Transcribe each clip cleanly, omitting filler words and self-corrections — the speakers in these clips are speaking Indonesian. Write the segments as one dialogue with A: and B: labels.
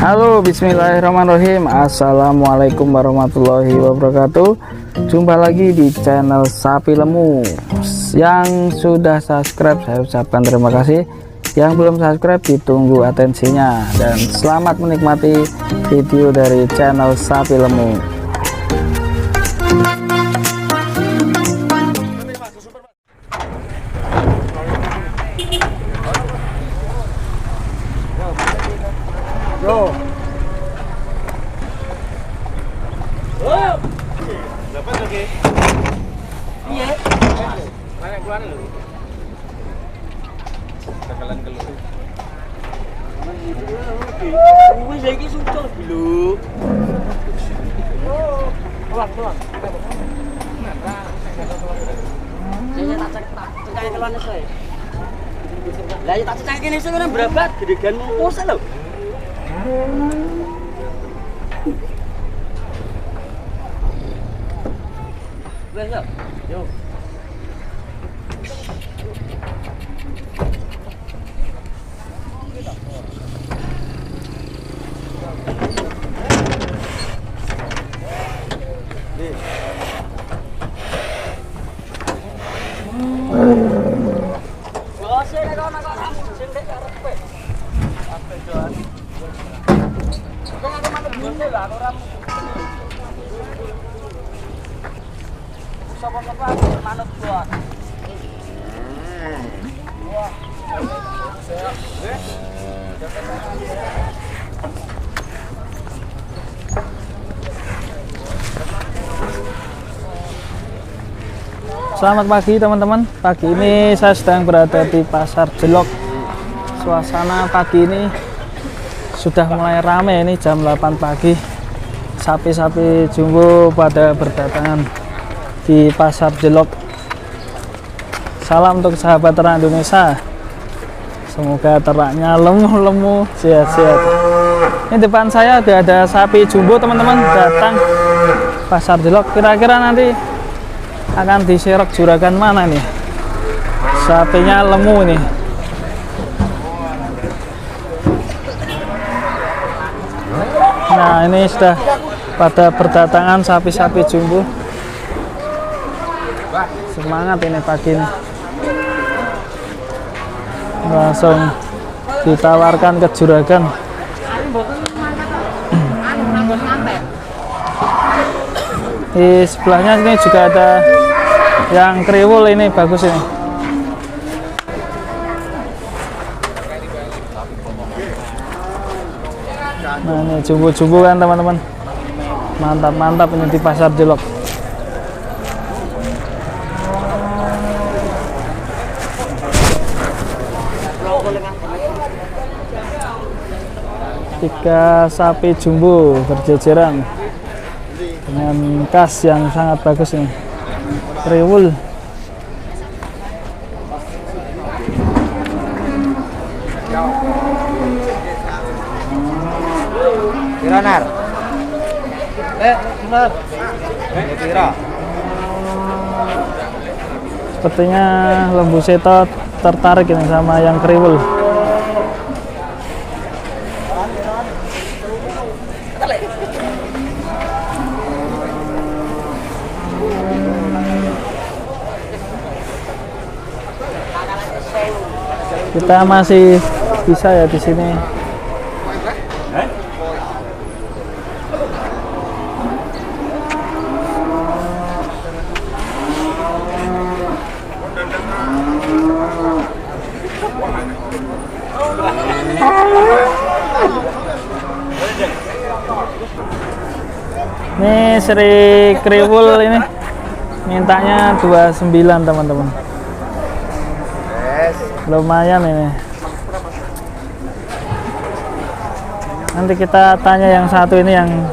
A: Halo, bismillahirrahmanirrahim. Assalamualaikum warahmatullahi wabarakatuh. Jumpa lagi di channel Sapi Lemu. Yang sudah subscribe saya ucapkan terima kasih. Yang belum subscribe ditunggu atensinya. Dan selamat menikmati video dari channel Sapi Lemu.
B: Yo. Dapat lagi. Iya. Mana keluar lu? Bakalan keluar. Wis iki sucul dulu. Keluar. Saya tak cek keluar saya. Lah ya tak cek kene sing ora berat gedegan mumpus lho. Besok, yo.
A: Selamat pagi teman-teman. Pagi ini saya sedang berada di Pasar Jelok. Suasana pagi ini sudah mulai ramai, ini jam 8 pagi. Sapi-sapi jumbo pada berdatangan di Pasar Jelok. Salam untuk sahabat ternak Indonesia. Semoga ternaknya lemu-lemu, sehat-sehat. Ini depan saya ada sapi jumbo teman-teman datang Pasar Jelok. Kira-kira nanti akan diserok juragan mana nih? Sapinya lemu nih. Nah, ini sudah pada berdatangan sapi-sapi jumbo. Semangat ini pagi ini. Langsung ditawarkan ke juragan. Di sebelahnya ini juga ada yang kriwul, ini bagus ini. Nah, ini jumbo-jumbo kan teman-teman. Mantap-mantap ini di Pasar Jelok. Tiga sapi jumbo berjejeran dengan kas yang sangat bagus ini. Kriwul.
B: Kiranar. Benar. Kira.
A: Sepertinya lembu seto tertarik ini sama yang kriwul. Kita masih bisa ya di sini. Ini Sri Kriwul ini mintanya 29 teman-teman. Lumayan ini. Nanti kita tanya yang satu ini yang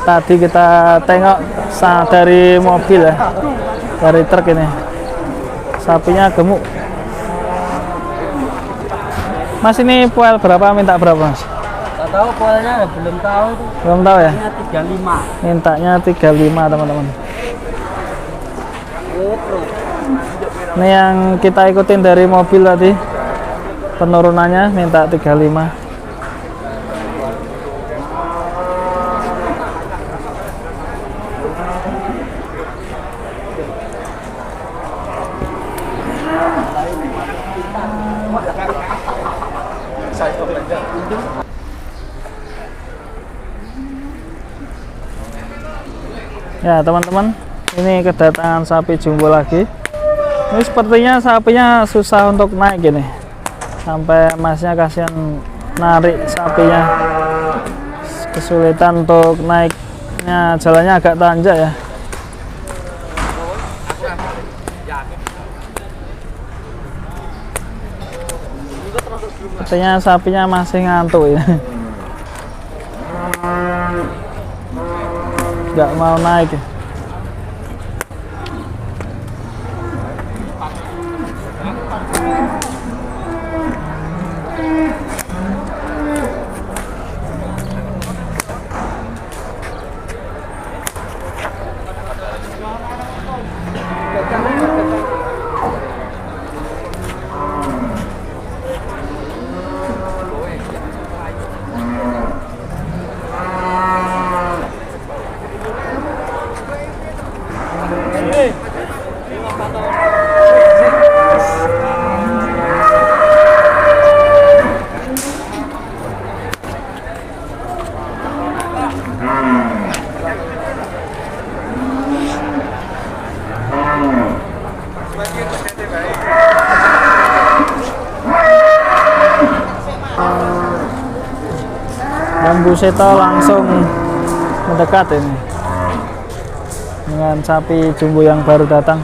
A: tadi kita tengok dari mobil ya, dari truk ini. Sapinya gemuk. Mas, ini poel berapa, minta berapa Mas?
B: Enggak tahu poelnya, belum tahu tuh.
A: Belum tahu ya?
B: Ini 35.
A: Mintanya 35 teman-teman. Ini yang kita ikutin dari mobil tadi, penurunannya minta 35. Ya teman-teman, ini kedatangan sapi jumbo lagi. Ini sepertinya sapinya susah untuk naik gini, sampai masnya kasihan narik sapinya, kesulitan untuk naiknya, jalannya agak tanjak ya. Sepertinya sapinya masih ngantuk ya, nggak mau naik ya. Dan Bu Seto langsung mendekat ini dengan sapi jumbo yang baru datang.